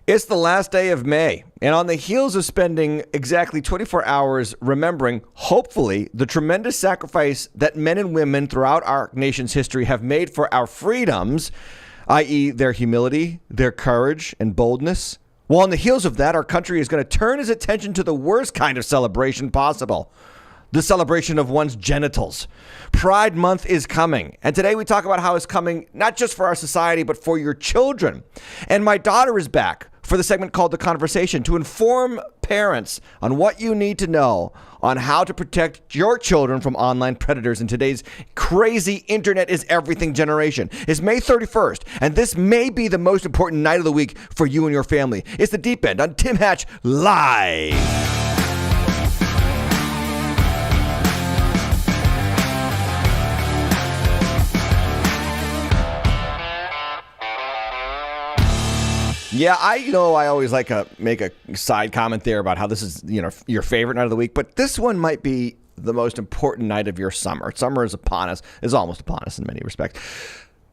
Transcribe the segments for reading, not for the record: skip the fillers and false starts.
It's the last day of May, and on the heels of spending exactly 24 hours remembering, hopefully, the tremendous sacrifice that men and women throughout our nation's history have made for our freedoms, i.e. their humility, their courage, and boldness. Well, on the heels of that, our country is going to turn its attention to the worst kind of celebration possible. The celebration of one's genitals. Pride Month is coming. And today we talk about how it's coming not just for our society, but for your children. And my daughter is back for the segment called The Conversation to inform parents on what you need to know on how to protect your children from online predators in today's crazy internet is everything generation. It's May 31st, and this may be the most important night of the week for you and your family. It's The Deep End on Tim Hatch Live. Yeah, I always like to make a side comment there about how this is, your favorite night of the week. But this one might be the most important night of your summer. Summer is upon us, is almost upon us in many respects.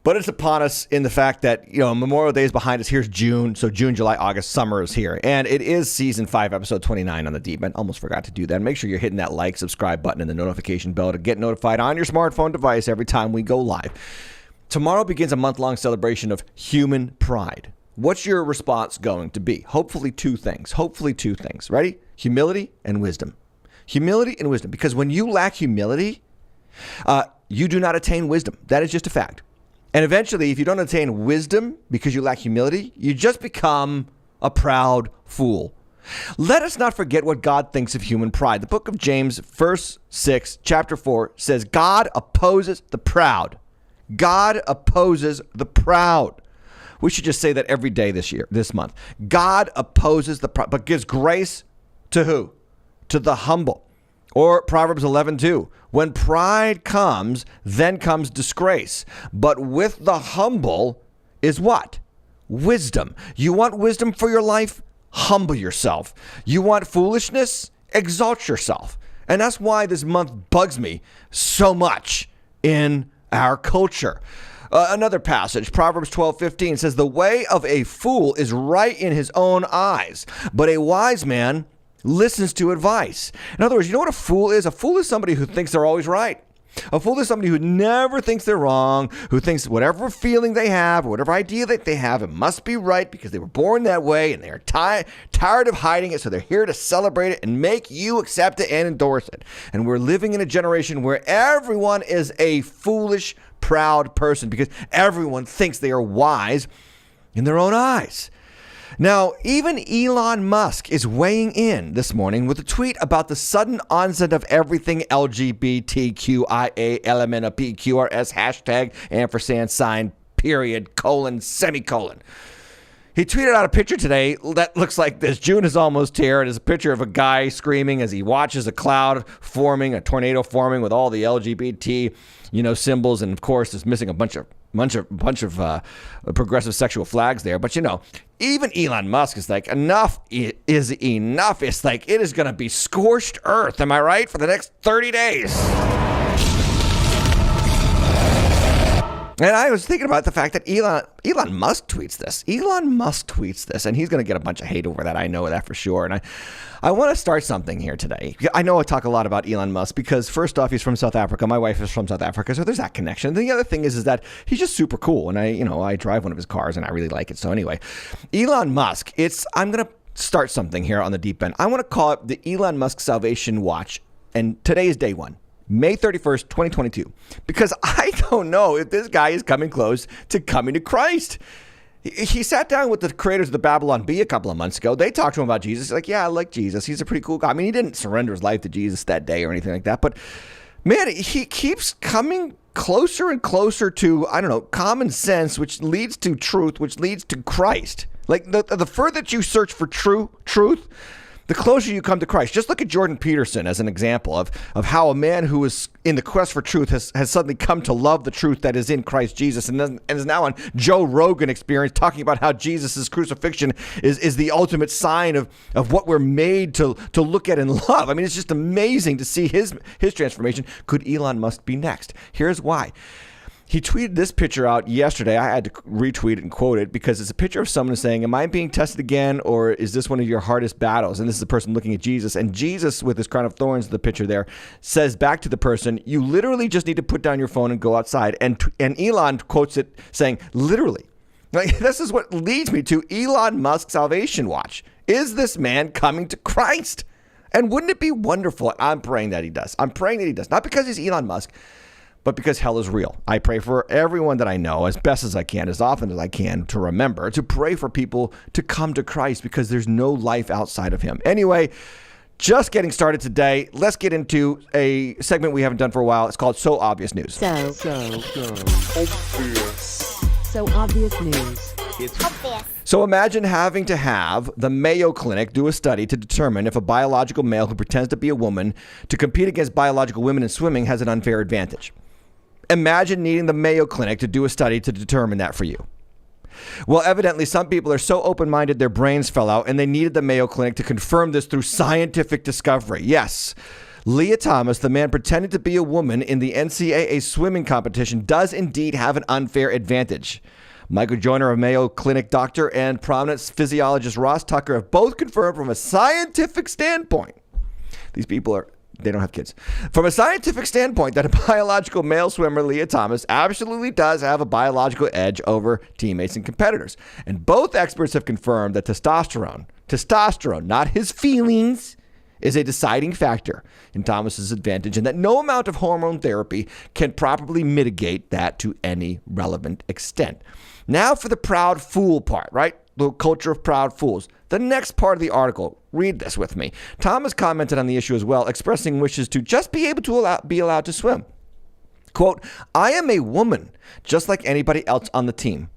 But it's upon us in the fact that, Memorial Day is behind us. Here's June. So June, July, August, summer is here. And it is season 5, episode 29 on The Deep End. Almost forgot to do that. Make sure you're hitting that like, subscribe button and the notification bell to get notified on your smartphone device every time we go live. Tomorrow begins a month-long celebration of human pride. What's your response going to be? Hopefully two things. Ready? Humility and wisdom. Humility and wisdom. Because when you lack humility, you do not attain wisdom. That is just a fact. And eventually, if you don't attain wisdom because you lack humility, you just become a proud fool. Let us not forget what God thinks of human pride. The book of James, verse 6, chapter 4, says, God opposes the proud. God opposes the proud. We should just say that every day this month. God opposes the proud, but gives grace to who? To the humble. Or Proverbs 11:2. When pride comes, then comes disgrace. But with the humble is what? Wisdom. You want wisdom for your life? Humble yourself. You want foolishness? Exalt yourself. And that's why this month bugs me so much in our culture. Another passage, Proverbs 12:15 says, the way of a fool is right in his own eyes, but a wise man listens to advice. In other words, you know what a fool is? A fool is somebody who thinks they're always right. A fool is somebody who never thinks they're wrong, who thinks whatever feeling they have, or whatever idea that they have, it must be right because they were born that way and they're tired of hiding it, so they're here to celebrate it and make you accept it and endorse it. And we're living in a generation where everyone is a foolish, proud person because everyone thinks they are wise in their own eyes. Now, even Elon Musk is weighing in this morning with a tweet about the sudden onset of everything LGBTQIA element of PQRS hashtag ampersand sign period semicolon. He tweeted out a picture today that looks like this. June is almost here. It is a picture of a guy screaming as he watches a cloud forming, a tornado forming with all the LGBT, symbols. And of course, it's missing a bunch of progressive sexual flags there. But, even Elon Musk is like, enough is enough. It's like, it is going to be scorched earth. Am I right? For the next 30 days. And I was thinking about the fact that Elon Musk tweets this. And he's going to get a bunch of hate over that. I know that for sure. And I want to start something here today. I know I talk a lot about Elon Musk because first off, he's from South Africa. My wife is from South Africa, so there's that connection. And the other thing is that he's just super cool. And I drive one of his cars and I really like it. So anyway, Elon Musk, I'm going to start something here on The Deep End. I want to call it the Elon Musk Salvation Watch. And today is day one. May 31st, 2022, because I don't know if this guy is coming close to coming to Christ. He sat down with the creators of the Babylon Bee a couple of months ago. They talked to him about Jesus. He's like, yeah, I like Jesus. He's a pretty cool guy. I mean, he didn't surrender his life to Jesus that day or anything like that. But, man, he keeps coming closer and closer to, common sense, which leads to truth, which leads to Christ. Like, the further that you search for truth, the closer you come to Christ. Just look at Jordan Peterson as an example of how a man who is in the quest for truth has suddenly come to love the truth that is in Christ Jesus and is now on Joe Rogan Experience talking about how Jesus' crucifixion is the ultimate sign of what we're made to look at and love. I mean, it's just amazing to see his transformation. Could Elon Musk be next? Here's why. He tweeted this picture out yesterday. I had to retweet it and quote it because it's a picture of someone saying, am I being tested again, or is this one of your hardest battles? And this is the person looking at Jesus. And Jesus, with his crown of thorns, the picture there, says back to the person, you literally just need to put down your phone and go outside. And Elon quotes it saying, literally. Like, this is what leads me to Elon Musk's Salvation Watch. Is this man coming to Christ? And wouldn't it be wonderful? I'm praying that he does. I'm praying that he does. Not because he's Elon Musk, but because hell is real. I pray for everyone that I know as best as I can, as often as I can, to remember to pray for people to come to Christ because there's no life outside of him. Anyway, just getting started today. Let's get into a segment we haven't done for a while. It's called So Obvious News. So obvious news. It's obvious. So imagine having to have the Mayo Clinic do a study to determine if a biological male who pretends to be a woman to compete against biological women in swimming has an unfair advantage. Imagine needing the Mayo Clinic to do a study to determine that for you. Well, evidently, some people are so open-minded their brains fell out, and they needed the Mayo Clinic to confirm this through scientific discovery. Yes, Leah Thomas, the man pretending to be a woman in the NCAA swimming competition, does indeed have an unfair advantage. Michael Joyner of Mayo Clinic doctor and prominent physiologist Ross Tucker have both confirmed from a scientific standpoint. These people they don't have kids. From a scientific standpoint, that a biological male swimmer, Leah Thomas, absolutely does have a biological edge over teammates and competitors. And both experts have confirmed that testosterone, not his feelings, is a deciding factor in Thomas's advantage, and that no amount of hormone therapy can properly mitigate that to any relevant extent. Now for the proud fool part, right? The culture of proud fools. The next part of the article, read this with me. Thomas commented on the issue as well, expressing wishes to just be able to be allowed to swim. Quote, I am a woman, just like anybody else on the team.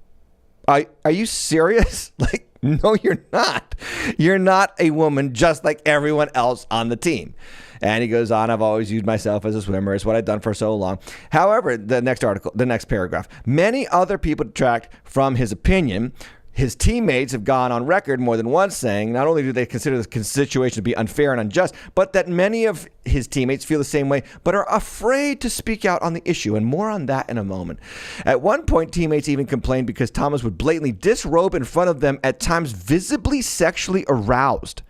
Are you serious? Like, no, you're not. You're not a woman just like everyone else on the team. And he goes on, I've always used myself as a swimmer. It's what I've done for so long. However, the next paragraph, many other people detract from his opinion. His teammates have gone on record more than once saying not only do they consider the situation to be unfair and unjust, but that many of his teammates feel the same way, but are afraid to speak out on the issue. And more on that in a moment. At one point, teammates even complained because Thomas would blatantly disrobe in front of them, at times visibly sexually aroused.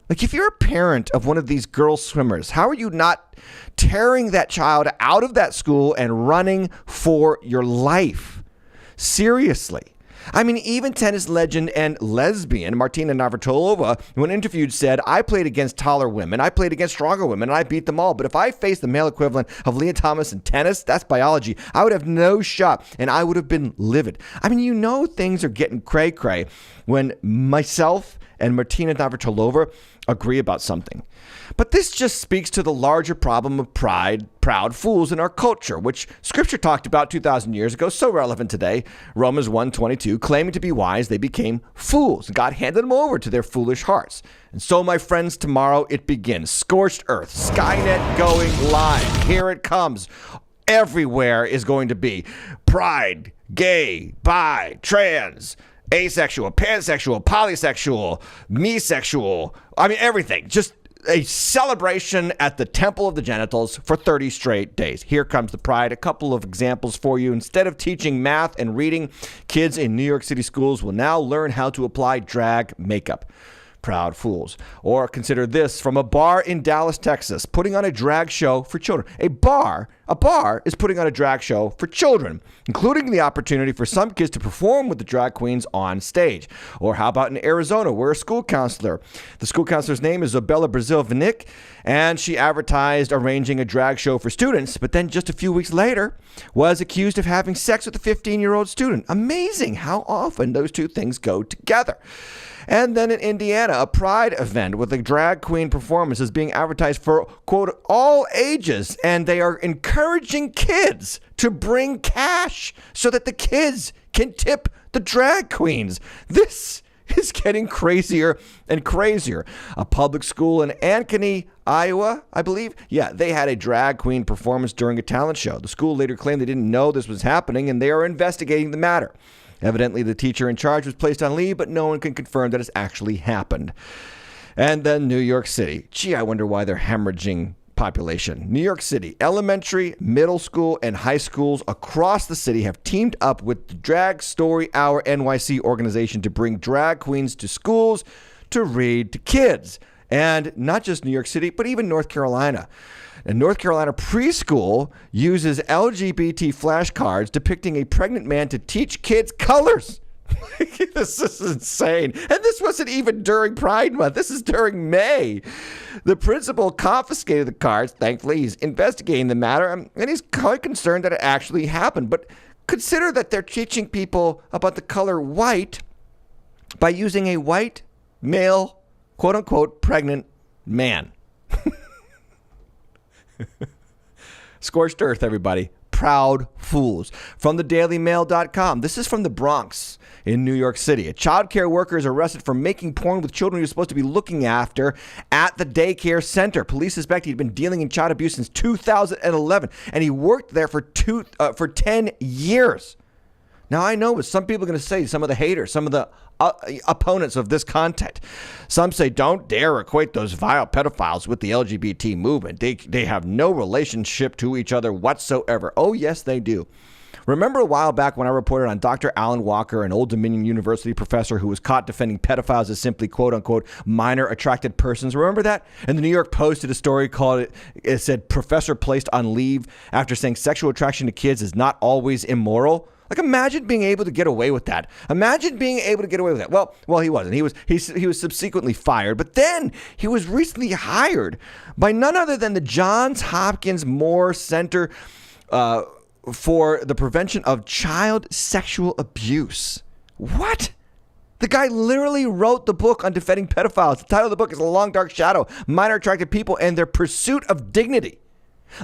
Like, if you're a parent of one of these girl swimmers, how are you not tearing that child out of that school and running for your life? Seriously. I mean, even tennis legend and lesbian Martina Navratilova, when interviewed, said, I played against taller women, I played against stronger women, and I beat them all. But if I faced the male equivalent of Leah Thomas in tennis, that's biology, I would have no shot, and I would have been livid. I mean, things are getting cray-cray when myself and Martina Navratilova agree about something. But this just speaks to the larger problem of proud fools in our culture, which Scripture talked about 2,000 years ago, so relevant today. Romans 1:22, claiming to be wise, they became fools, and God handed them over to their foolish hearts. And so, my friends, tomorrow it begins. Scorched earth, Skynet going live. Here it comes. Everywhere is going to be pride, gay, bi, trans, asexual, pansexual, polysexual, mesexual. I mean, everything. Just a celebration at the Temple of the Genitals for 30 straight days. Here comes the pride. A couple of examples for you. Instead of teaching math and reading, kids in New York City schools will now learn how to apply drag makeup. Proud fools. Or consider this from a bar in Dallas, Texas, putting on a drag show for children. A bar is putting on a drag show for children, including the opportunity for some kids to perform with the drag queens on stage. Or how about in Arizona, where the school counselor's name is Isabella Brazil Vinick, and she advertised arranging a drag show for students, but then just a few weeks later was accused of having sex with a 15-year-old student. Amazing how often those two things go together. And then in Indiana, a pride event with a drag queen performance is being advertised for, quote, all ages. And they are encouraging kids to bring cash so that the kids can tip the drag queens. This is getting crazier and crazier. A public school in Ankeny, Iowa, I believe. Yeah, they had a drag queen performance during a talent show. The school later claimed they didn't know this was happening, and they are investigating the matter. Evidently, the teacher in charge was placed on leave, but no one can confirm that it's actually happened. And then New York City. Gee, I wonder why they're hemorrhaging population. New York City, elementary, middle school, and high schools across the city have teamed up with the Drag Story Hour NYC organization to bring drag queens to schools to read to kids. And not just New York City, but even North Carolina. And North Carolina preschool uses LGBT flashcards depicting a pregnant man to teach kids colors. This is insane. And this wasn't even during Pride Month. This is during May. The principal confiscated the cards. Thankfully, he's investigating the matter, and he's quite concerned that it actually happened. But consider that they're teaching people about the color white by using a white, male, quote-unquote, pregnant man. Scorched earth, everybody. Proud fools. From thedailymail.com. This is from the Bronx in New York City. A child care worker is arrested for making porn with children he was supposed to be looking after at the daycare center. Police suspect he'd been dealing in child abuse since 2011, and he worked there for 10 years. Now, I know what some people are going to say, some of the haters, some of the opponents of this content. Some say, don't dare equate those vile pedophiles with the LGBT movement. They have no relationship to each other whatsoever. Oh, yes, they do. Remember a while back when I reported on Dr. Alan Walker, an Old Dominion University professor who was caught defending pedophiles as simply, quote unquote, minor attracted persons? Remember that? And the New York Post did a story called it said, professor placed on leave after saying sexual attraction to kids is not always immoral. Like, imagine being able to get away with that. Imagine being able to get away with that. Well, he wasn't. He was subsequently fired, but then he was recently hired by none other than the Johns Hopkins Moore Center for the Prevention of Child Sexual Abuse. What? The guy literally wrote the book on defending pedophiles. The title of the book is A Long Dark Shadow, Minor Attracted People and Their Pursuit of Dignity.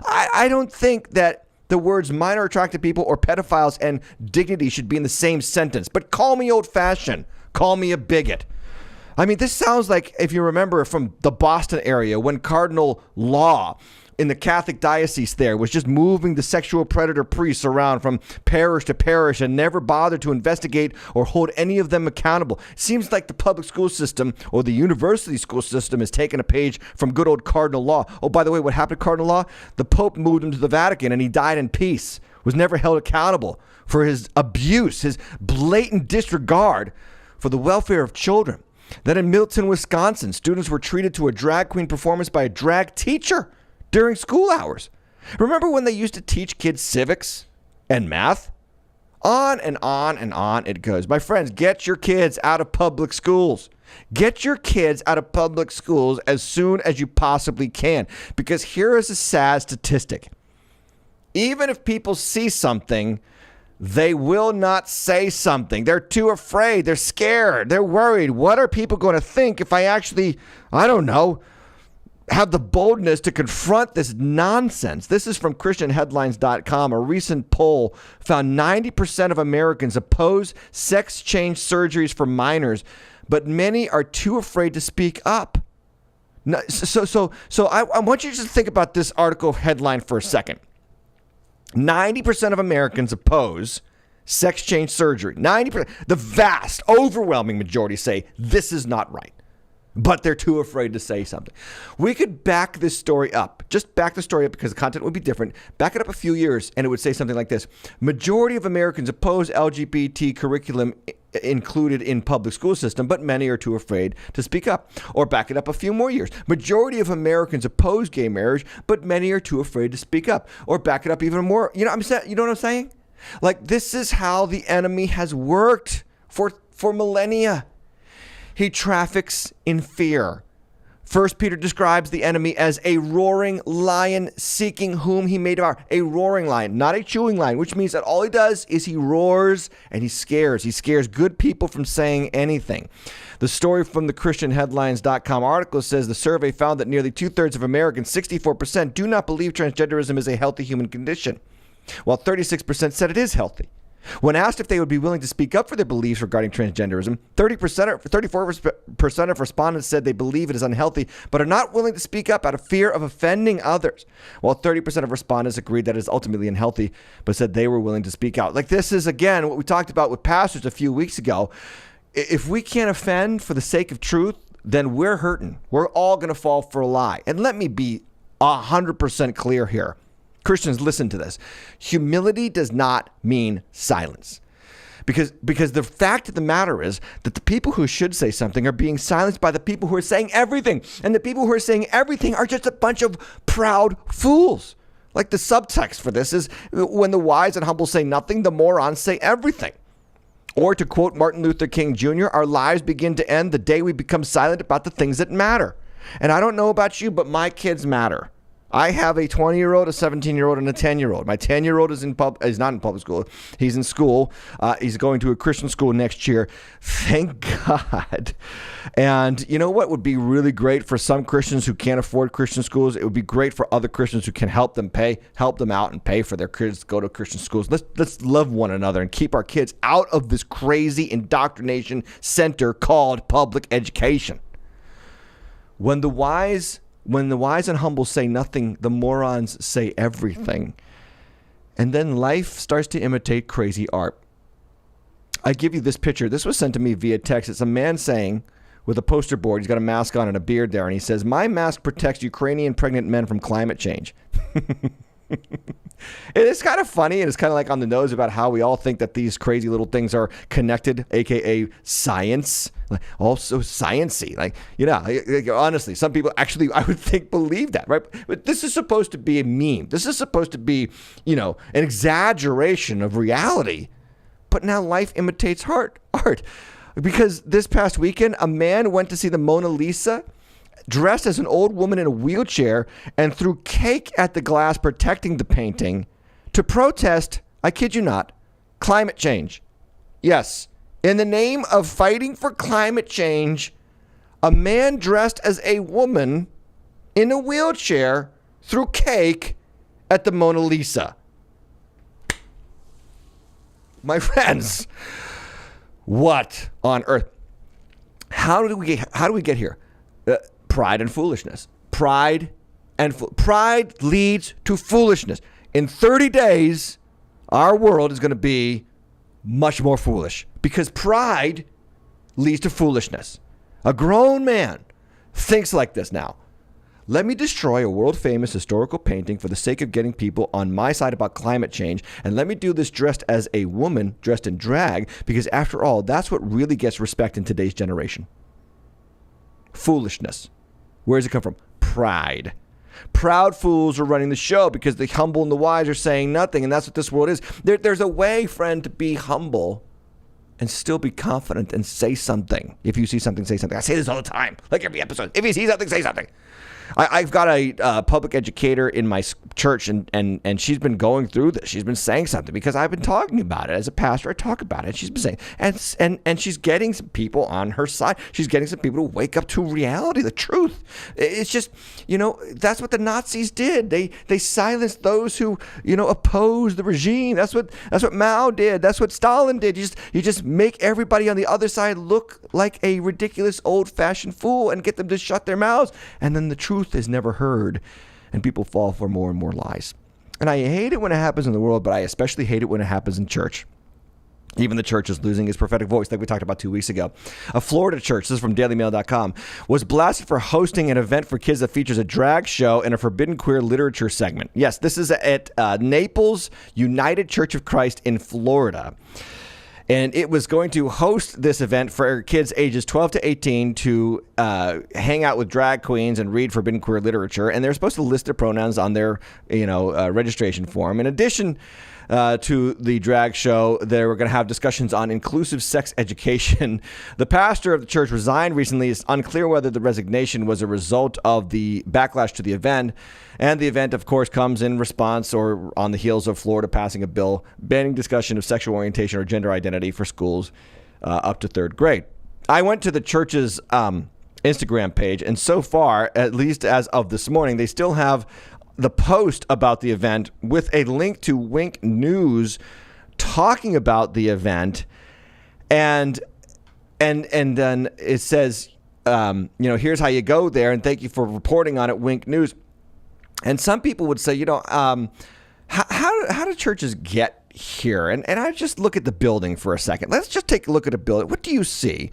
I don't think that the words minor attracted people or pedophiles and dignity should be in the same sentence. But call me old-fashioned. Call me a bigot. I mean, this sounds like, if you remember from the Boston area, when Cardinal Law in the Catholic diocese there was just moving the sexual predator priests around from parish to parish and never bothered to investigate or hold any of them accountable. It seems like the public school system or the university school system has taken a page from good old Cardinal Law. Oh, by the way, what happened to Cardinal Law? The Pope moved him to the Vatican and he died in peace, was never held accountable for his abuse, his blatant disregard for the welfare of children. Then in Milton, Wisconsin, students were treated to a drag queen performance by a drag teacher during school hours. Remember when they used to teach kids civics and math? On and on and on it goes. My friends, get your kids out of public schools. Get your kids out of public schools as soon as you possibly can. Because here is a sad statistic. Even if people see something, they will not say something. They're too afraid. They're scared. They're worried. What are people going to think if I actually, I don't know, have the boldness to confront this nonsense? This is from ChristianHeadlines.com. A recent poll found 90% of Americans oppose sex change surgeries for minors, but many are too afraid to speak up. So I want you to just think about this article headline for a second. 90% of Americans oppose sex change surgery. 90%, the vast, overwhelming majority say this is not right, but they're too afraid to say something. We could back this story up. Just back the story up because the content would be different. Back it up a few years and it would say something like this. Majority of Americans oppose LGBT curriculum included in public school system, but many are too afraid to speak up. Or back it up a few more years. Majority of Americans oppose gay marriage, but many are too afraid to speak up. Or back it up even more. You know what I'm saying? Like, this is how the enemy has worked for millennia. He traffics in fear. 1 Peter describes the enemy as a roaring lion seeking whom he may devour. A roaring lion, not a chewing lion, which means that all he does is he roars and he scares. He scares good people from saying anything. The story from the ChristianHeadlines.com article says the survey found that nearly 2/3 of Americans, 64%, do not believe transgenderism is a healthy human condition, while 36% said it is healthy. When asked if they would be willing to speak up for their beliefs regarding transgenderism, 34% of respondents said they believe it is unhealthy, but are not willing to speak up out of fear of offending others, while 30% of respondents agreed that it is ultimately unhealthy, but said they were willing to speak out. Like, this is, again, what we talked about with pastors a few weeks ago. If we can't offend for the sake of truth, then we're hurting. We're all going to fall for a lie. And let me be 100% clear here. Christians, listen to this. Humility does not mean silence. Because the fact of the matter is that the people who should say something are being silenced by the people who are saying everything. And the people who are saying everything are just a bunch of proud fools. Like the subtext for this is when the wise and humble say nothing, the morons say everything. Or to quote Martin Luther King Jr., our lives begin to end the day we become silent about the things that matter. And I don't know about you, but my kids matter. I have a 20-year-old, a 17-year-old, and a 10-year-old. My 10-year-old is not in public school. He's in school. He's going to a Christian school next year. Thank God. And you know what would be really great for some Christians who can't afford Christian schools? It would be great for other Christians who can help them out and pay for their kids to go to Christian schools. Let's love one another and keep our kids out of this crazy indoctrination center called public education. When the wise and humble say nothing, the morons say everything. And then life starts to imitate crazy art. I give you this picture. This was sent to me via text. It's a man saying, with a poster board, he's got a mask on and a beard there, and he says, "My mask protects Ukrainian pregnant men from climate change." It's kind of funny, and it's kind of like on the nose about how we all think that these crazy little things are connected, aka science, also sciencey. Honestly, some people actually, I would think, believe that, right? But this is supposed to be a meme. This is supposed to be, an exaggeration of reality. But now life imitates art. Because this past weekend, a man went to see the Mona Lisa dressed as an old woman in a wheelchair and threw cake at the glass protecting the painting to protest, I kid you not, climate change. Yes, in the name of fighting for climate change, a man dressed as a woman in a wheelchair threw cake at the Mona Lisa. My friends, what on earth? How do we get here? Pride and foolishness. Pride leads to foolishness. In 30 days, our world is going to be much more foolish because pride leads to foolishness. A grown man thinks like this now. Let me destroy a world-famous historical painting for the sake of getting people on my side about climate change, and let me do this dressed as a woman, dressed in drag, because after all, that's what really gets respect in today's generation. Foolishness. Where does it come from? Pride. Proud fools are running the show because the humble and the wise are saying nothing, and that's what this world is. There's a way, friend, to be humble and still be confident and say something. If you see something, say something. I say this all the time, like every episode. If you see something, say something. I've got a public educator in my church, and she's been going through this. She's been saying something because I've been talking about it. As a pastor, I talk about it. And she's been saying, and she's getting some people on her side. She's getting some people to wake up to reality, the truth. It's just, that's what the Nazis did. They silenced those who, oppose the regime. That's what Mao did. That's what Stalin did. You just make everybody on the other side look like a ridiculous old-fashioned fool and get them to shut their mouths. And then the truth is never heard, and people fall for more and more lies. And I hate it when it happens in the world, but I especially hate it when it happens in church. Even the church is losing its prophetic voice, like we talked about 2 weeks ago. A Florida church, this is from dailymail.com, was blasted for hosting an event for kids that features a drag show and a forbidden queer literature segment. Yes, this is at Naples United Church of Christ in Florida. And it was going to host this event for kids ages 12 to 18 to hang out with drag queens and read forbidden queer literature. And they're supposed to list their pronouns on their, registration form. In addition to the drag show, they were going to have discussions on inclusive sex education. The pastor of the church resigned recently. It's unclear whether the resignation was a result of the backlash to the event. And the event, of course, comes in response or on the heels of Florida passing a bill banning discussion of sexual orientation or gender identity for schools up to third grade. I went to the church's Instagram page, and so far, at least as of this morning, they still have the post about the event with a link to Wink News talking about the event, and then it says, here's how you go there, and thank you for reporting on it, Wink News. And some people would say, how do churches get here? And I just look at the building for a second. Let's just take a look at a building. What do you see?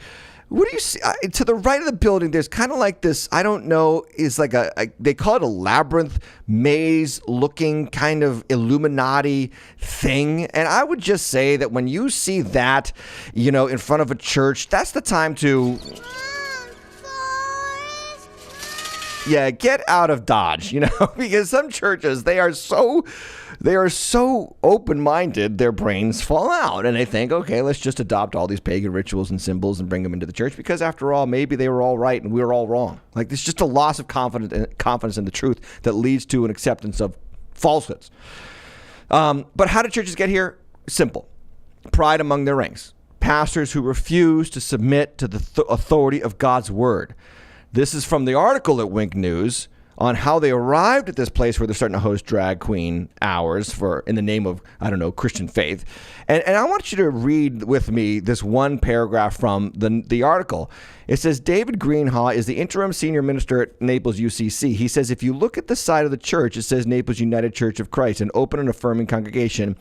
What do you see? To the right of the building, there's kind of like this, I don't know, is like they call it a labyrinth maze looking kind of Illuminati thing. And I would just say that when you see that, in front of a church, that's the time to, get out of Dodge, because some churches, they are so open-minded, their brains fall out, and they think, okay, let's just adopt all these pagan rituals and symbols and bring them into the church, because after all, maybe they were all right and we were all wrong. Like, there's just a loss of confidence in the truth that leads to an acceptance of falsehoods. But how did churches get here? Simple. Pride among their ranks. Pastors who refuse to submit to the authority of God's word. This is from the article at Wink News on how they arrived at this place where they're starting to host drag queen hours in the name of, Christian faith. And I want you to read with me this one paragraph from the article. It says, David Greenhaw is the interim senior minister at Naples UCC. He says, if you look at the side of the church, it says Naples United Church of Christ, an open and affirming congregation.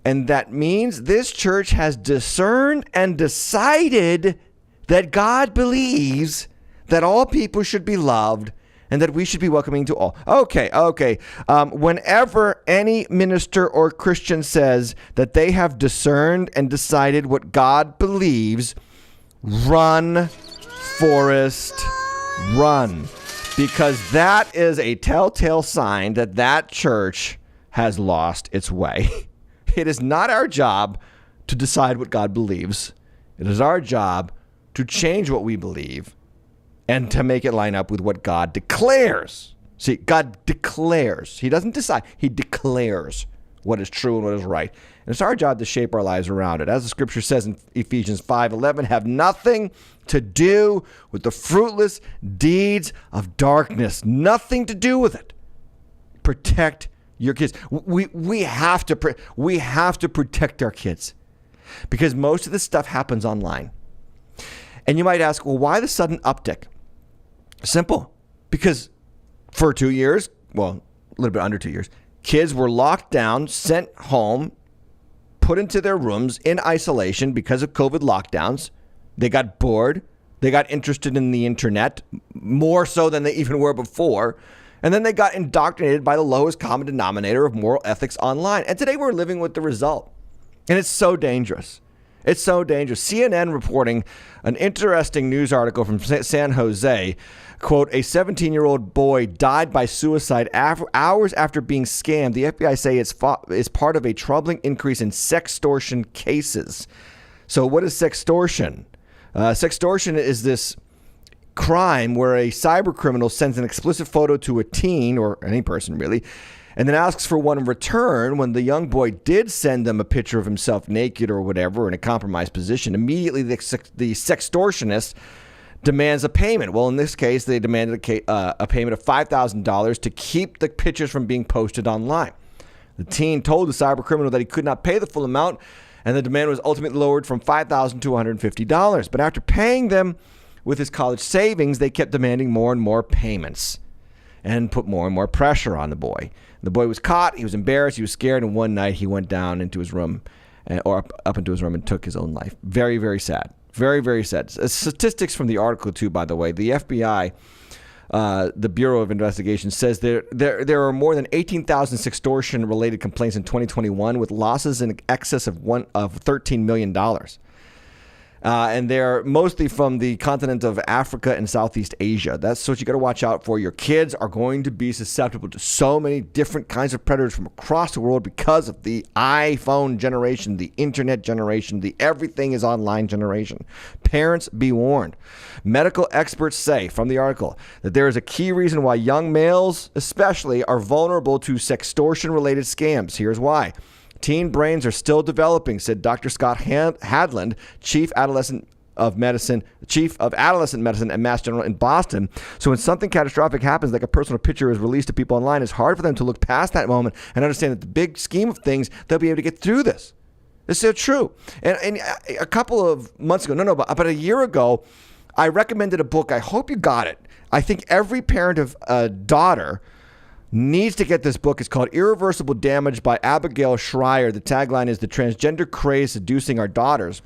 And that means this church has discerned and decided that God believes that all people should be loved and that we should be welcoming to all. Okay. Whenever any minister or Christian says that they have discerned and decided what God believes, run, Forrest, run. Because that is a telltale sign that church has lost its way. It is not our job to decide what God believes. It is our job to change what we believe and to make it line up with what God declares. See, God declares. He doesn't decide. He declares what is true and what is right. And it's our job to shape our lives around it. As the scripture says in Ephesians 5:11, have nothing to do with the fruitless deeds of darkness. Nothing to do with it. Protect your kids. We have to protect our kids because most of this stuff happens online. And you might ask, well, why the sudden uptick? Simple. Because for 2 years, well, a little bit under 2 years, kids were locked down, sent home, put into their rooms in isolation because of COVID lockdowns. They got bored. They got interested in the internet more so than they even were before. And then they got indoctrinated by the lowest common denominator of moral ethics online. And today we're living with the result. And it's so dangerous. It's so dangerous. CNN reporting an interesting news article from San Jose. Quote, a 17-year-old boy died by suicide hours after being scammed. The FBI say it's part of a troubling increase in sextortion cases. So what is sextortion? Sextortion is this crime where a cyber criminal sends an explicit photo to a teen, or any person really, and then asks for one in return. When the young boy did send them a picture of himself naked or whatever in a compromised position, immediately the sextortionist demands a payment. Well, in this case, they demanded a payment of $5,000 to keep the pictures from being posted online. The teen told the cyber criminal that he could not pay the full amount, and the demand was ultimately lowered from $5,000 to $150. But after paying them with his college savings, they kept demanding more and more payments and put more and more pressure on the boy. The boy was caught. He was embarrassed. He was scared. And one night he went down into his room up into his room and took his own life. Very, very sad. Very, very sad. Statistics from the article, too, by the way. The FBI, the Bureau of Investigation, says there are more than 18,000 sextortion-related complaints in 2021 with losses in excess of $13 million. And they're mostly from the continent of Africa and Southeast Asia. That's what you got to watch out for. Your kids are going to be susceptible to so many different kinds of predators from across the world because of the iPhone generation, the internet generation, the everything is online generation. Parents, be warned. Medical experts say from the article that there is a key reason why young males especially are vulnerable to sextortion-related scams. Here's why. Teen brains are still developing, said Dr. Scott Hadland, Chief of Adolescent Medicine at Mass General in Boston. So when something catastrophic happens, like a personal picture is released to people online, it's hard for them to look past that moment and understand that the big scheme of things, they'll be able to get through this. It's so true. And a couple of months ago, about a year ago, I recommended a book. I hope you got it. I think every parent of a daughter needs to get this book. It's called Irreversible Damage by Abigail Schreier. The tagline is The Transgender Craze Seducing Our Daughters.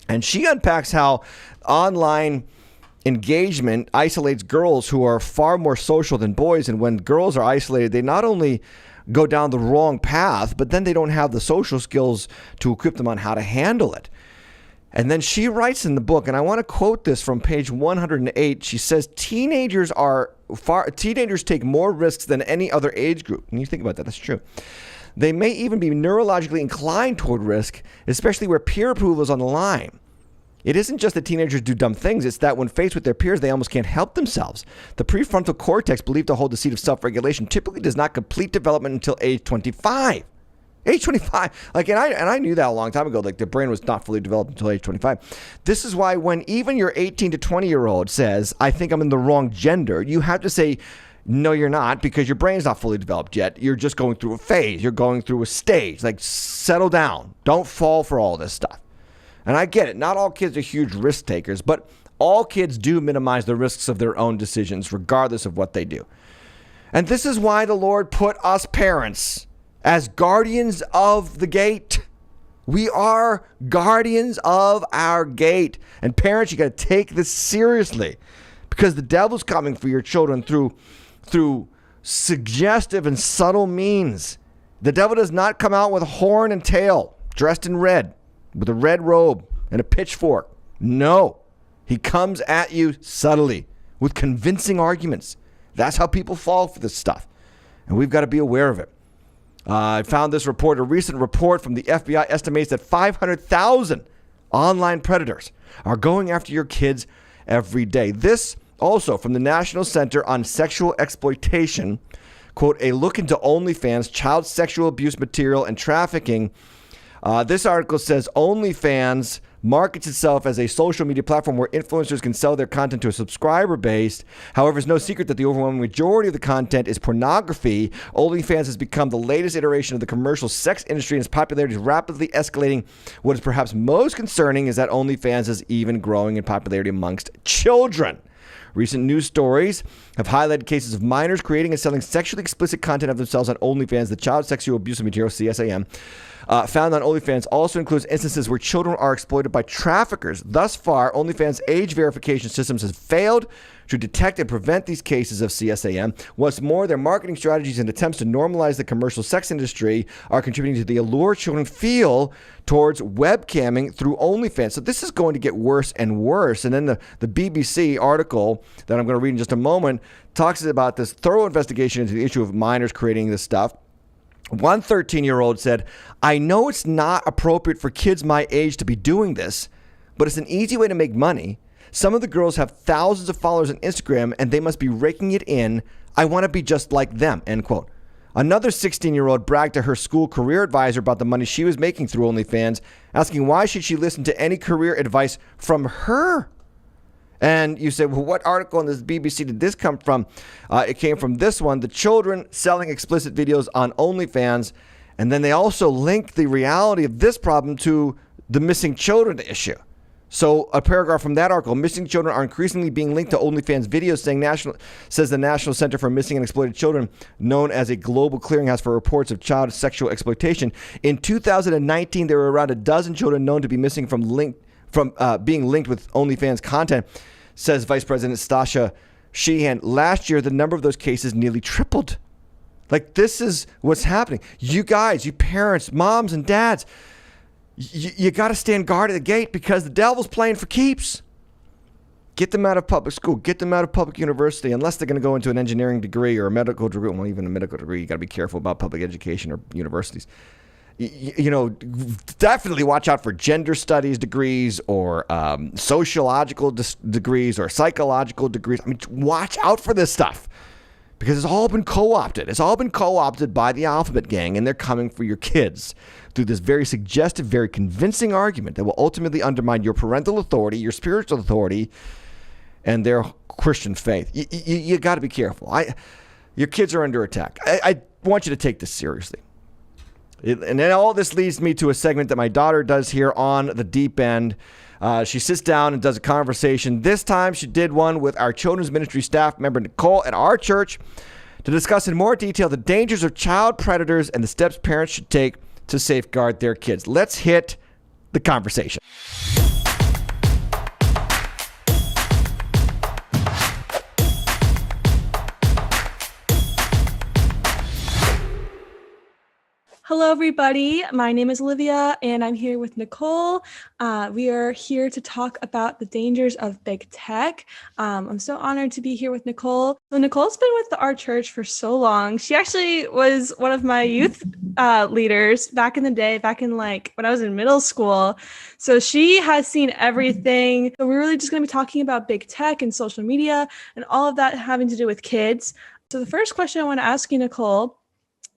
And she unpacks how online engagement isolates girls who are far more social than boys. And when girls are isolated, they not only go down the wrong path, but then they don't have the social skills to equip them on how to handle it. And then she writes in the book, and I want to quote this from page 108. She says, teenagers take more risks than any other age group. And you think about that, that's true. They may even be neurologically inclined toward risk, especially where peer approval is on the line. It isn't just that teenagers do dumb things, it's that when faced with their peers, they almost can't help themselves. The prefrontal cortex, believed to hold the seat of self-regulation, typically does not complete development until age 25. Age 25. And I knew that a long time ago, like the brain was not fully developed until age 25. This is why when even your 18 to 20-year-old says, I think I'm in the wrong gender, you have to say, no, you're not, because your brain's not fully developed yet. You're just going through a phase. You're going through a stage. Like, settle down. Don't fall for all this stuff. And I get it. Not all kids are huge risk takers, but all kids do minimize the risks of their own decisions, regardless of what they do. And this is why the Lord put us parents as guardians of the gate. We are guardians of our gate. And parents, you got to take this seriously, because the devil's coming for your children through suggestive and subtle means. The devil does not come out with a horn and tail, dressed in red, with a red robe and a pitchfork. No, he comes at you subtly with convincing arguments. That's how people fall for this stuff. And we've got to be aware of it. I found this report, a recent report from the FBI estimates that 500,000 online predators are going after your kids every day. This also from the National Center on Sexual Exploitation, quote, a look into OnlyFans, child sexual abuse material and trafficking. This article says OnlyFans markets itself as a social media platform where influencers can sell their content to a subscriber base. However, it's no secret that the overwhelming majority of the content is pornography. OnlyFans has become the latest iteration of the commercial sex industry, and its popularity is rapidly escalating. What is perhaps most concerning is that OnlyFans is even growing in popularity amongst children. Recent news stories have highlighted cases of minors creating and selling sexually explicit content of themselves on OnlyFans. The child sexual abuse material, CSAM, found on OnlyFans also includes instances where children are exploited by traffickers. Thus far, OnlyFans' age verification systems has failed to detect and prevent these cases of CSAM. What's more, their marketing strategies and attempts to normalize the commercial sex industry are contributing to the allure children feel towards webcamming through OnlyFans. So this is going to get worse and worse. And then the BBC article that I'm going to read in just a moment talks about this thorough investigation into the issue of minors creating this stuff. One 13-year-old said, I know it's not appropriate for kids my age to be doing this, but it's an easy way to make money. Some of the girls have thousands of followers on Instagram, and they must be raking it in. I want to be just like them, end quote. Another 16-year-old bragged to her school career advisor about the money she was making through OnlyFans, asking why should she listen to any career advice from her? And you say, well, what article in this BBC did this come from? It came from this one, the children selling explicit videos on OnlyFans. And then they also link the reality of this problem to the missing children issue. So a paragraph from that article, missing children are increasingly being linked to OnlyFans videos, says the National Center for Missing and Exploited Children, known as a global clearinghouse for reports of child sexual exploitation. In 2019, there were around a dozen children known to be missing from being linked with OnlyFans content, says Vice President Stasha Sheehan. Last year, the number of those cases nearly tripled. Like, this is what's happening. You guys, you parents, moms and dads, you got to stand guard at the gate because the devil's playing for keeps. Get them out of public school. Get them out of public university, unless they're going to go into an engineering degree or a medical degree. Well, even a medical degree, you got to be careful about public education or universities. You know, definitely watch out for gender studies degrees or sociological degrees or psychological degrees. I mean, watch out for this stuff because it's all been co-opted. It's all been co-opted by the alphabet gang, and they're coming for your kids through this very suggestive, very convincing argument that will ultimately undermine your parental authority, your spiritual authority, and their Christian faith. You got to be careful. Your kids are under attack. I want you to take this seriously. And then all this leads me to a segment that my daughter does here on The Deep End. She sits down and does a conversation. This time she did one with our children's ministry staff member, Nicole, at our church to discuss in more detail the dangers of child predators and the steps parents should take to safeguard their kids. Let's hit the conversation. Hello, everybody. My name is Olivia, and I'm here with Nicole. We are here to talk about the dangers of big tech. I'm so honored to be here with Nicole. So Nicole's been with our church for so long. She actually was one of my youth leaders back in the day, back in like when I was in middle school. So she has seen everything. So we're really just going to be talking about big tech and social media and all of that having to do with kids. So the first question I want to ask you, Nicole,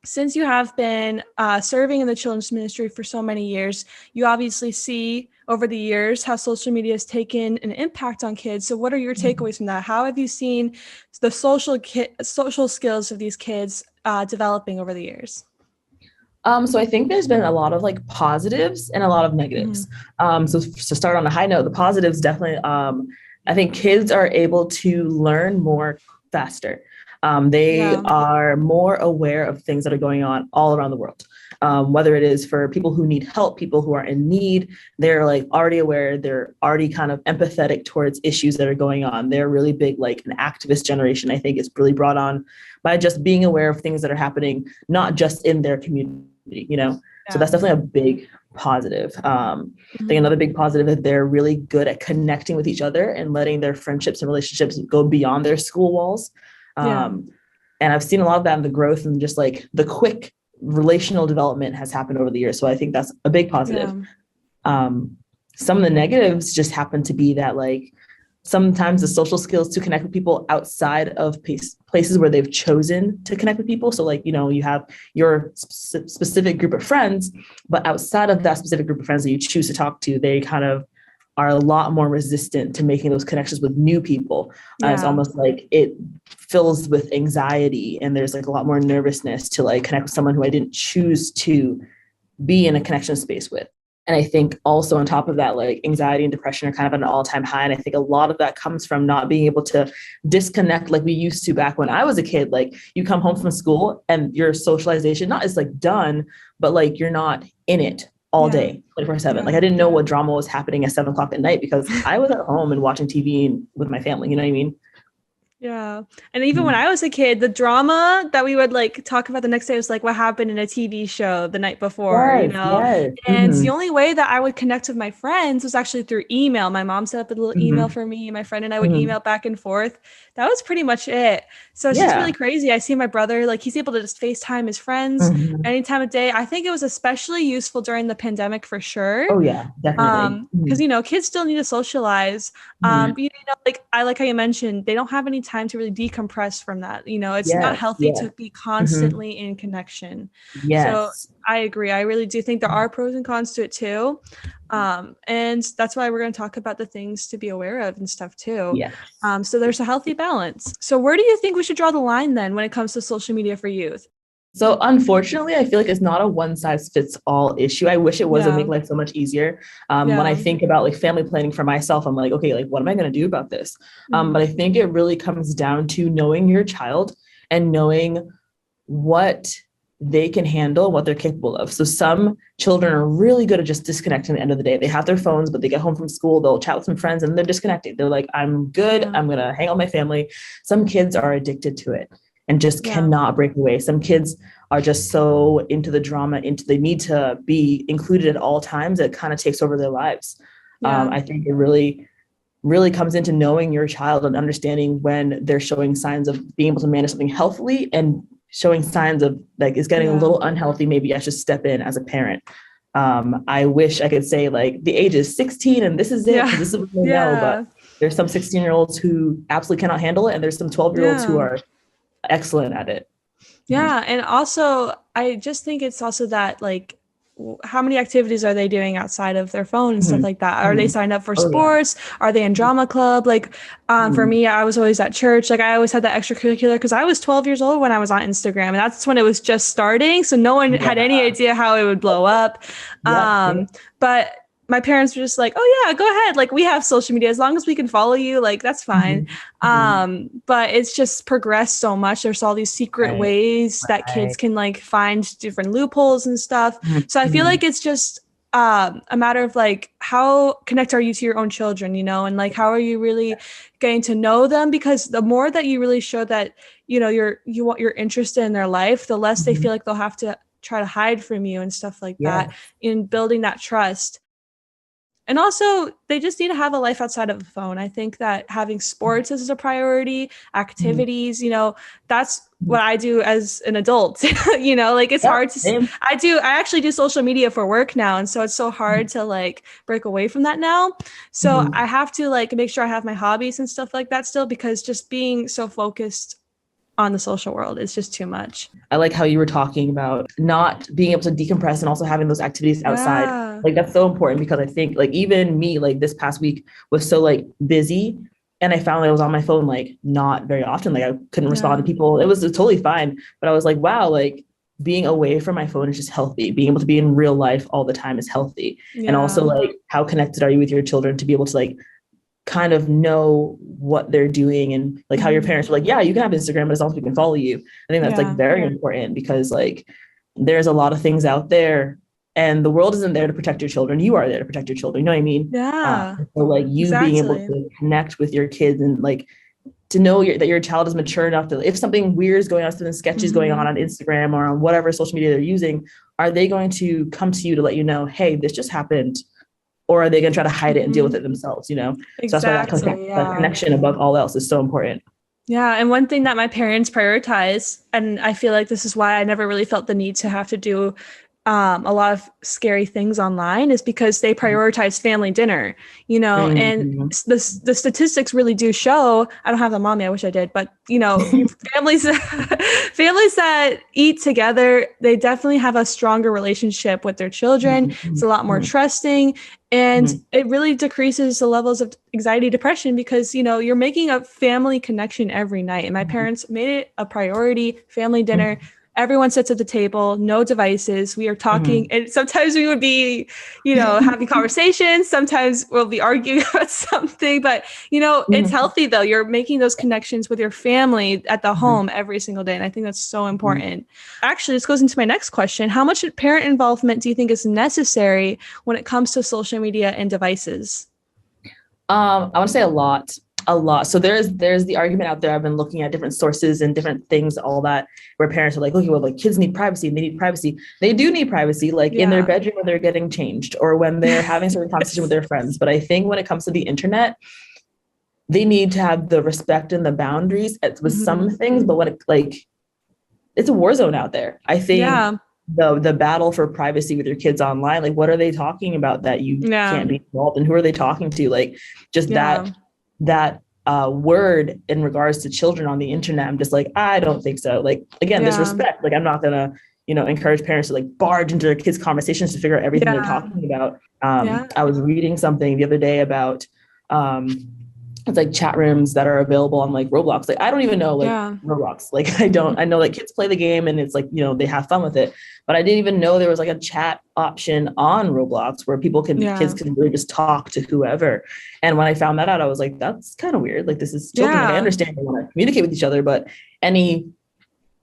since you have been serving in the children's ministry for so many years, you obviously see over the years how social media has taken an impact on kids. So what are your takeaways from that? How have you seen the social skills of these kids developing over the years? So I think there's been a lot of like positives and a lot of negatives. So to start on a high note, the positives definitely, I think kids are able to learn more faster. They are more aware of things that are going on all around the world. Whether it is for people who need help, people who are in need, they're like already aware, they're already kind of empathetic towards issues that are going on. They're really big, like an activist generation, I think is really brought on by just being aware of things that are happening, not just in their community, So that's definitely a big positive. I think another big positive is they're really good at connecting with each other and letting their friendships and relationships go beyond their school walls. And I've seen a lot of that in the growth and just like the quick relational development has happened over the years. So I think that's a big positive. Some of the negatives just happen to be that like sometimes the social skills to connect with people outside of places where they've chosen to connect with people. So like, you have your specific group of friends, but outside of that specific group of friends that you choose to talk to, they kind of are a lot more resistant to making those connections with new people. It's almost like it fills with anxiety and there's like a lot more nervousness to like connect with someone who I didn't choose to be in a connection space with. And I think also on top of that, like anxiety and depression are kind of at an all-time high. And I think a lot of that comes from not being able to disconnect like we used to back when I was a kid. Like you come home from school and your socialization not is like done, but like you're not in it all day, 24/7. Like I didn't know what drama was happening at 7:00 at night because I was at home and watching TV with my family. You know what I mean? Yeah. And even when I was a kid, the drama that we would like talk about the next day was like what happened in a TV show the night before, And the only way that I would connect with my friends was actually through email. My mom set up a little email for me. My friend and I would email back and forth. That was pretty much it. So it's just really crazy. I see my brother, like he's able to just FaceTime his friends any time of day. I think it was especially useful during the pandemic for sure. Oh yeah, definitely. Because, kids still need to socialize. But, like how you mentioned, they don't have any time to really decompress from that. It's not healthy to be constantly in connection. So I agree. I really do think there are pros and cons to it too. And that's why we're going to talk about the things to be aware of and stuff too. So there's a healthy balance. So where do you think we should draw the line then when it comes to social media for youth? So unfortunately, I feel like it's not a one size fits all issue. I wish it was to make life so much easier. When I think about like family planning for myself, I'm like, okay, like what am I going to do about this? But I think it really comes down to knowing your child and knowing what they can handle, what they're capable of. So some children are really good at just disconnecting at the end of the day. They have their phones, but they get home from school, they'll chat with some friends and they're disconnected. They're like, I'm good. I'm going to hang out with my family. Some kids are addicted to it and just cannot break away. Some kids are just so into the drama, they need to be included at all times. It kind of takes over their lives. I think it really comes into knowing your child and understanding when they're showing signs of being able to manage something healthily and showing signs of like it's getting a little unhealthy. Maybe I should step in as a parent. I wish I could say like the age is 16 and this is it. This is what we know, but there's some 16-year-olds who absolutely cannot handle it. And there's some 12-year-olds who are excellent at it. And also I just think it's also that like how many activities are they doing outside of their phone and stuff like that? Are they signed up for sports? Are they in drama club? Like for me, I was always at church. Like I always had that extracurricular because I was 12 years old when I was on Instagram and that's when it was just starting. So no one had any idea how it would blow up. But my parents were just like, oh yeah, go ahead. Like we have social media as long as we can follow you, like that's fine. But it's just progressed so much. There's all these secret ways that kids can like find different loopholes and stuff. So I feel like it's just a matter of like, how connect are you to your own children, and like, how are you really getting to know them? Because the more that you really show that, you're interested in their life, the less they feel like they'll have to try to hide from you and stuff like Yeah. that, in building that trust. And also, they just need to have a life outside of the phone. I think that having sports is a priority, activities, that's what I do as an adult. Like it's Yep, hard to, same. I actually do social media for work now. And so it's so hard to like break away from that now. So Mhm. I have to like make sure I have my hobbies and stuff like that still, because just being so focused on the social world is just too much. I like how you were talking about not being able to decompress and also having those activities outside. Yeah. Like that's so important, because I think like even me, like this past week was so like busy, and I found that I was on my phone like not very often. Like I couldn't respond to people. It was totally fine. But I was like, wow, like being away from my phone is just healthy. Being able to be in real life all the time is healthy. And also like how connected are you with your children to be able to like kind of know what they're doing, and like how your parents were like, yeah, you can have Instagram, but as long as we can follow you. I think that's like very important, because like there's a lot of things out there, and the world isn't there to protect your children. You are there to protect your children. You know what I mean? So like you being able to connect with your kids, and like to know that your child is mature enough to, if something weird is going on, something sketchy is going on Instagram or on whatever social media they're using, are they going to come to you to let you know, hey, this just happened? Or are they going to try to hide it and deal with it themselves, Exactly, So that's why that connection above all else is so important. Yeah. And one thing that my parents prioritize, and I feel like this is why I never really felt the need to have to do a lot of scary things online, is because they prioritize family dinner, and the statistics really do show, I don't have the mommy, I wish I did, but families that eat together, they definitely have a stronger relationship with their children. It's a lot more trusting, and it really decreases the levels of anxiety, depression, because you're making a family connection every night. And my parents made it a priority, family dinner. Everyone sits at the table, no devices. We are talking, and sometimes we would be, having conversations. Sometimes we'll be arguing about something, but it's healthy though. You're making those connections with your family at the home every single day. And I think that's so important. Actually, this goes into my next question. How much parent involvement do you think is necessary when it comes to social media and devices? I want to say a lot. So there's the argument out there. I've been looking at different sources and different things, all that, where parents are like, okay, well, like kids need privacy and they need privacy. They do need privacy, like in their bedroom when they're getting changed or when they're having certain conversation with their friends. But I think when it comes to the internet, they need to have the respect and the boundaries with some things. But when it's a war zone out there. I think the battle for privacy with your kids online, like what are they talking about that you can't be involved in? Who are they talking to? Like just that word in regards to children on the internet, I'm just like, I don't think so. Like, again, there's respect. Like, I'm not gonna, encourage parents to like barge into their kids' conversations to figure out everything they're talking about. I was reading something the other day about it's like chat rooms that are available on like Roblox. Like, I don't even know Roblox. Like, I know like kids play the game and it's like, they have fun with it. But I didn't even know there was like a chat option on Roblox where kids can really just talk to whoever. And when I found that out, I was like, that's kind of weird. Like, this is children. Like, I understand they want to communicate with each other, but any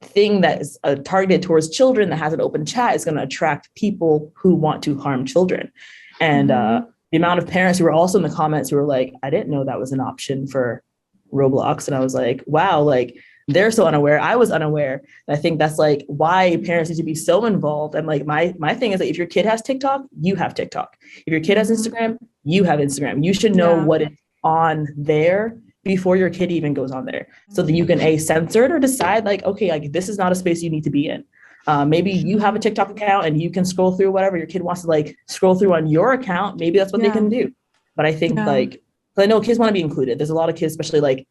thing that is targeted towards children that has an open chat is going to attract people who want to harm children. And the amount of parents who were also in the comments who were like, I didn't know that was an option for Roblox. And I was like, wow, like they're so unaware. I was unaware. And I think that's like why parents need to be so involved. And like my thing is like, if your kid has TikTok, you have TikTok. If your kid has Instagram, you have Instagram. You should know what is on there before your kid even goes on there, so that you can censor it or decide like, okay, like this is not a space you need to be in. Maybe you have a TikTok account and you can scroll through whatever your kid wants to like scroll through on your account. Maybe that's what they can do. But I think like, I know kids want to be included. There's a lot of kids, especially like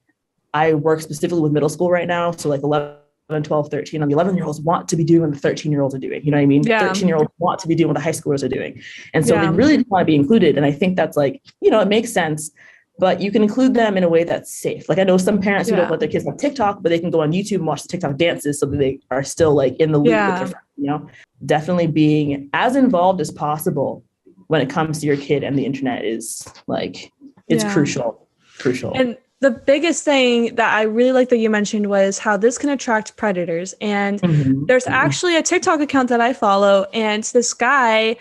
I work specifically with middle school right now. So like 11, 12, 13, and the 11-year-olds want to be doing what the 13-year-olds are doing. You know what I mean? 13-year-olds want to be doing what the high schoolers are doing. And so they really want to be included. And I think that's like, it makes sense. But you can include them in a way that's safe. Like I know some parents who don't let their kids have TikTok, but they can go on YouTube and watch the TikTok dances so that they are still like in the loop with their friends, Definitely being as involved as possible when it comes to your kid and the internet is like, it's crucial. And the biggest thing that I really like that you mentioned was how this can attract predators. And there's actually a TikTok account that I follow, and this guy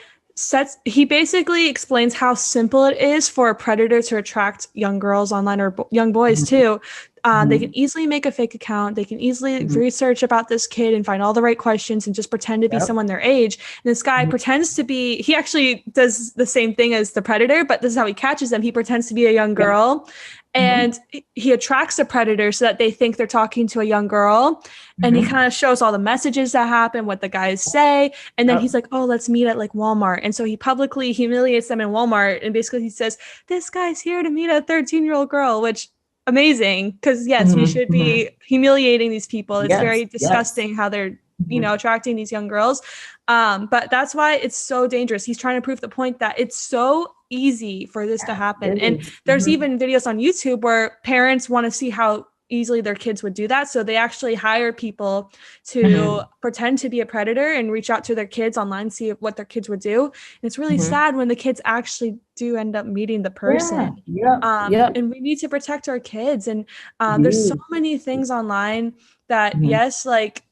he basically explains how simple it is for a predator to attract young girls online, or young boys too. They can easily make a fake account. They can easily research about this kid and find all the right questions and just pretend to be someone their age. And this guy pretends to be, he actually does the same thing as the predator, but this is how he catches them. He pretends to be a young girl. And he attracts the predator so that they think they're talking to a young girl. And he kind of shows all the messages that happen, what the guys say. And then he's like, oh, let's meet at like Walmart. And so he publicly humiliates them in Walmart. And basically he says, this guy's here to meet a 13-year-old girl, which amazing. Because yes, we should be humiliating these people. It's very disgusting how they're, you know, attracting these young girls. But that's why it's so dangerous. He's trying to prove the point that it's so easy for this to happen. And there's even videos on YouTube where parents want to see how easily their kids would do that. So they actually hire people to pretend to be a predator and reach out to their kids online, see what their kids would do. And it's really sad when the kids actually do end up meeting the person. And we need to protect our kids. And there's so many things online that, yes, like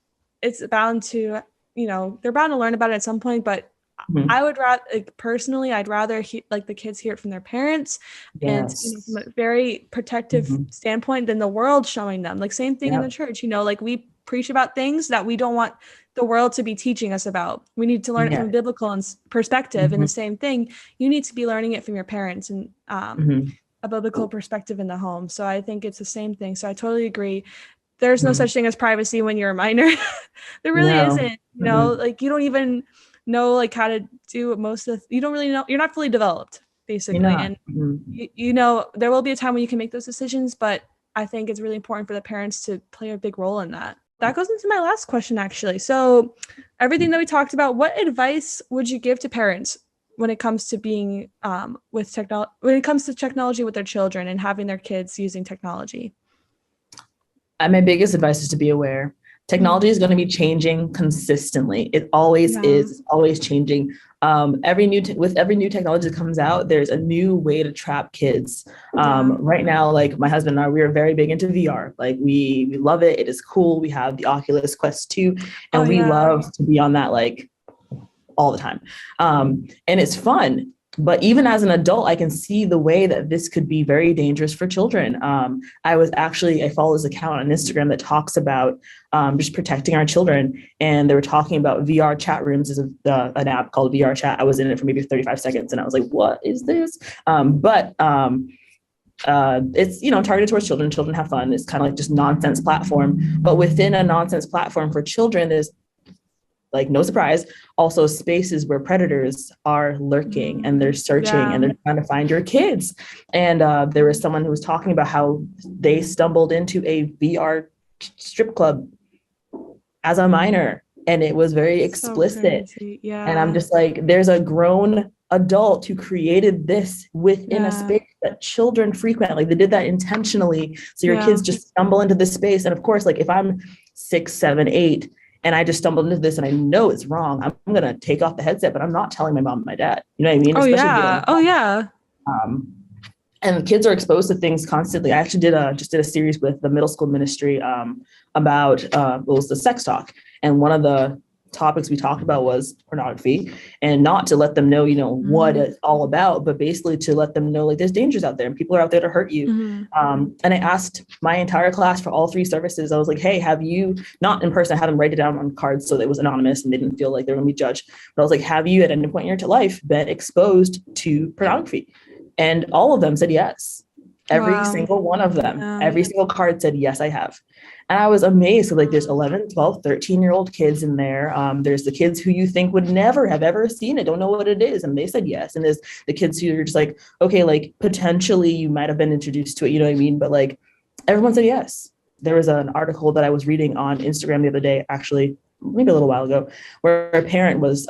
it's bound to, you know, they're bound to learn about it at some point, but I would rather, like, personally, I'd rather like the kids hear it from their parents and, you know, from a very protective standpoint than the world showing them. Like same thing in the church, you know, like we preach about things that we don't want the world to be teaching us about. We need to learn it from a biblical perspective. And the same thing, you need to be learning it from your parents and a biblical perspective in the home. So I think it's the same thing. So I totally agree. There's no such thing as privacy when you're a minor. There really isn't, you know, like you don't even know like how to do most of you don't really know, you're not fully developed basically. And you know, there will be a time when you can make those decisions, but I think it's really important for the parents to play a big role in that. That goes into my last question actually. So everything that we talked about, what advice would you give to parents when it comes to being with technology, when it comes to technology with their children and having their kids using technology? My biggest advice is to be aware. Technology is going to be changing consistently. It always is. It's always changing. With every new technology that comes out, there's a new way to trap kids. Right now, like my husband and I, we are very big into VR. Like we love it. It is cool. We have the Oculus Quest 2, and we love to be on that like all the time. And it's fun. But even as an adult, I can see the way that this could be very dangerous for children. I follow this account on Instagram that talks about just protecting our children. And they were talking about VR chat rooms. Is an app called VR Chat. I was in it for maybe 35 seconds and I was like, what is this? It's, you know, targeted towards children. Children have fun. It's kind of like just nonsense platform. But within a nonsense platform for children, there's, like, no surprise, also spaces where predators are lurking and they're searching and they're trying to find your kids. And there was someone who was talking about how they stumbled into a VR strip club as a minor, and it was very explicit. So and I'm just like, there's a grown adult who created this within a space that children frequent. Like they did that intentionally. So your kids just stumble into this space. And of course, like if I'm 6, 7, 8, and I just stumbled into this and I know it's wrong, I'm going to take off the headset, but I'm not telling my mom and my dad. You know what I mean? And kids are exposed to things constantly. I actually did a series with the middle school ministry about it was the sex talk. And one of the topics we talked about was pornography, and not to let them know, you know, what it's all about, but basically to let them know, like, there's dangers out there and people are out there to hurt you. And I asked my entire class for all 3 services. I was like, hey, have you, not in person, I had them write it down on cards so that it was anonymous and they didn't feel like they were going to be judged. But I was like, have you at any point in your life been exposed to pornography? And all of them said yes. Every single one of them, every single card said, yes, I have. And I was amazed. So like there's 11, 12, 13-year-old kids in there. There's the kids who you think would never have ever seen it, don't know what it is. And they said yes. And there's the kids who are just like, okay, like potentially you might have been introduced to it, you know what I mean? But like everyone said yes. There was an article that I was reading on Instagram the other day, actually, maybe a little while ago, where a parent was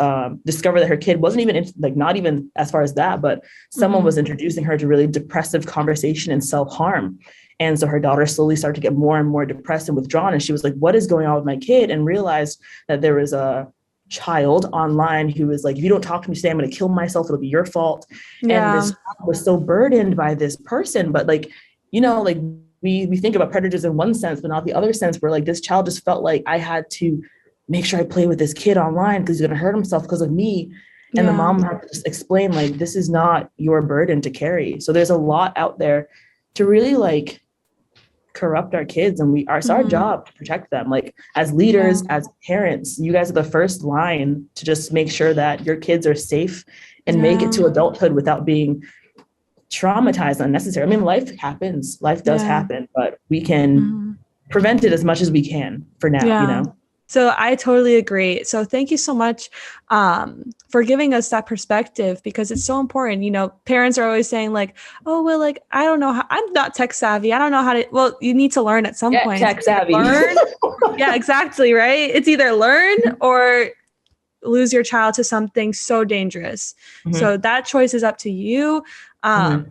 discovered that her kid wasn't even not even as far as that, but someone was introducing her to really depressive conversation and self-harm. And so her daughter slowly started to get more and more depressed and withdrawn. And she was like, what is going on with my kid? And realized that there was a child online who was like, if you don't talk to me today, I'm going to kill myself. It'll be your fault. And this child was so burdened by this person. But like, you know, like we think about predators in one sense, but not the other sense, where like this child just felt like I had to make sure I play with this kid online because he's going to hurt himself because of me. And the mom had to just explain, like, this is not your burden to carry. So there's a lot out there to really like corrupt our kids, and it's our job to protect them. Like as leaders, as parents, you guys are the first line to just make sure that your kids are safe and make it to adulthood without being traumatized unnecessarily. I mean, life happens, life does happen, but we can prevent it as much as we can for now, you know? So I totally agree. So thank you so much for giving us that perspective, because it's so important. You know, parents are always saying like, oh, well, like, I don't know how, I'm not tech savvy. I don't know how to, well, you need to learn at some point. Tech savvy. Learn. Yeah, exactly. Right. It's either learn or lose your child to something so dangerous. So that choice is up to you. I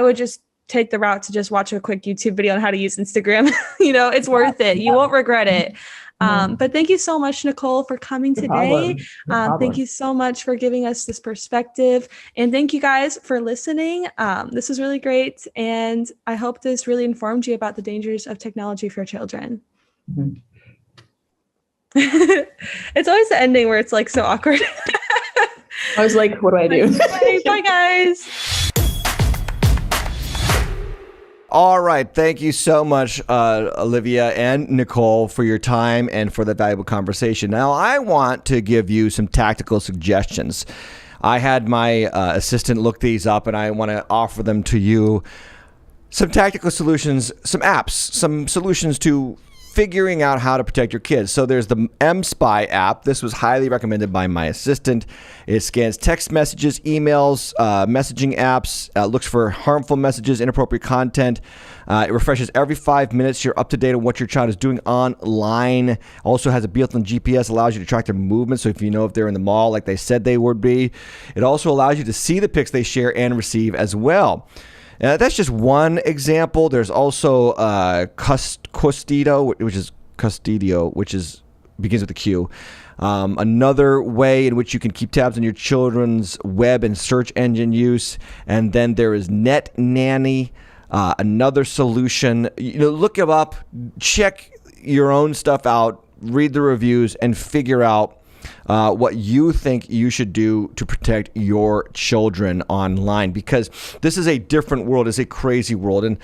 would just take the route to just watch a quick YouTube video on how to use Instagram. You know, it's worth it. You won't regret it. But thank you so much, Nicole, for coming today. Thank you so much for giving us this perspective. And thank you guys for listening. This was really great. And I hope this really informed you about the dangers of technology for children. It's always the ending where it's like so awkward. I was like, what do I do? Bye, guys. All right. Thank you so much, Olivia and Nicole, for your time and for the valuable conversation. Now, I want to give you some tactical suggestions. I had my assistant look these up, and I want to offer them to you. Some tactical solutions, some apps, some solutions to figuring out how to protect your kids. So there's the M-Spy app. This was highly recommended by my assistant. It scans text messages, emails, messaging apps, looks for harmful messages, inappropriate content. It refreshes every 5 minutes. You're up to date on what your child is doing online. Also has a built-in GPS, allows you to track their movement. So if you know if they're in the mall like they said they would be. It also allows you to see the pics they share and receive as well. That's just one example. There's also Custodio, which begins with a Q. Another way in which you can keep tabs on your children's web and search engine use. And then there is Net Nanny, another solution. You know, look it up, check your own stuff out, read the reviews, and figure out what you think you should do to protect your children online, because this is a different world. It's a crazy world. And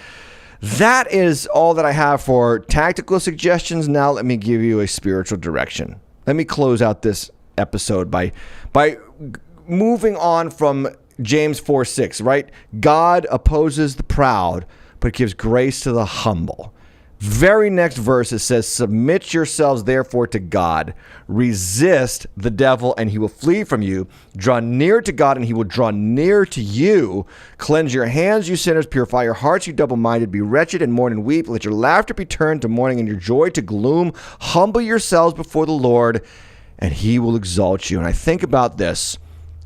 that is all that I have for tactical suggestions. Now let me give you a spiritual direction. Let me close out this episode by moving on from James 4:6, right? God opposes the proud, but gives grace to the humble. Very next verse, it says, submit yourselves therefore to God. Resist the devil and he will flee from you. Draw near to God and he will draw near to you. Cleanse your hands, you sinners. Purify your hearts, you double-minded. Be wretched and mourn and weep. Let your laughter be turned to mourning and your joy to gloom. Humble yourselves before the Lord and he will exalt you. And I think about this,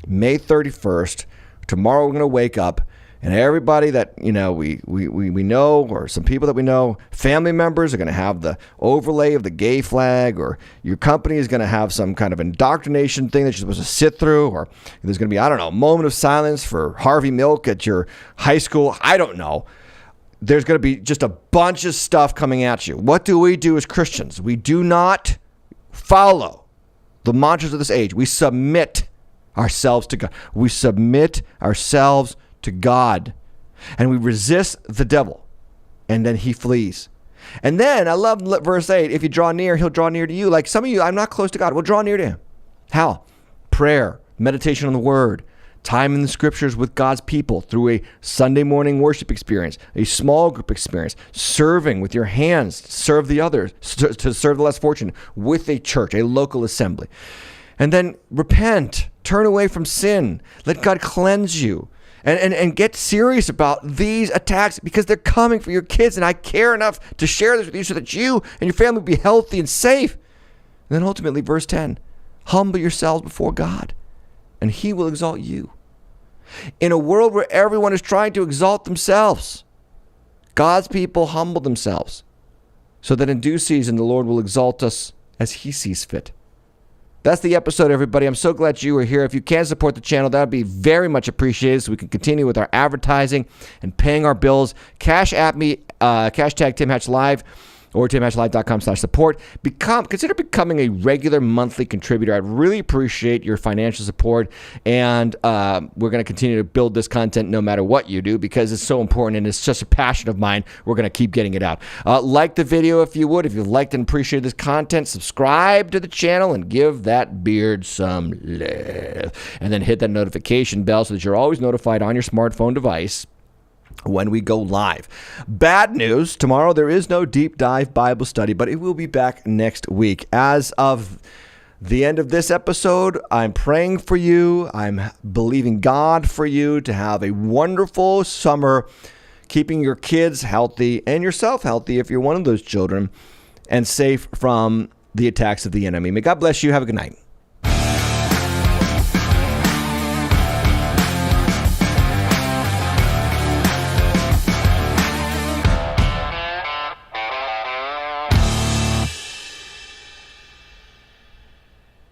May 31st, tomorrow we're going to wake up and everybody that, you know, we know, or some people that we know, family members are going to have the overlay of the gay flag, or your company is going to have some kind of indoctrination thing that you're supposed to sit through, or there's going to be, I don't know, a moment of silence for Harvey Milk at your high school. I don't know. There's going to be just a bunch of stuff coming at you. What do we do as Christians? We do not follow the mantras of this age. We submit ourselves to God. We submit ourselves to God, and we resist the devil, and then he flees. And then I love verse 8, if you draw near, he'll draw near to you. Like some of you, I'm not close to God. Well, draw near to him. How? Prayer, meditation on the word, time in the scriptures with God's people through a Sunday morning worship experience, a small group experience, serving with your hands, serve the others, to serve the less fortunate, with a church, a local assembly. And then repent, turn away from sin, let God cleanse you. And get serious about these attacks, because they're coming for your kids. And I care enough to share this with you so that you and your family will be healthy and safe. And then ultimately, verse 10, humble yourselves before God and he will exalt you. In a world where everyone is trying to exalt themselves, God's people humble themselves so that in due season, the Lord will exalt us as he sees fit. That's the episode, everybody. I'm so glad you were here. If you can support the channel, that would be very much appreciated so we can continue with our advertising and paying our bills. Cash at me, hashtag Tim Hatch Live. or timashlife.com/support. Consider becoming a regular monthly contributor. I'd really appreciate your financial support, and we're going to continue to build this content no matter what you do, because it's so important and it's such a passion of mine. We're going to keep getting it out. Like the video if you would. If you've liked and appreciated this content, subscribe to the channel and give that beard some love. And then hit that notification bell so that you're always notified on your smartphone device when we go live. Bad news, tomorrow there is no deep dive Bible study, but it will be back next week. As of the end of this episode, I'm praying for you. I'm believing God for you to have a wonderful summer, keeping your kids healthy and yourself healthy if you're one of those children, and safe from the attacks of the enemy. May God bless you. Have a good night.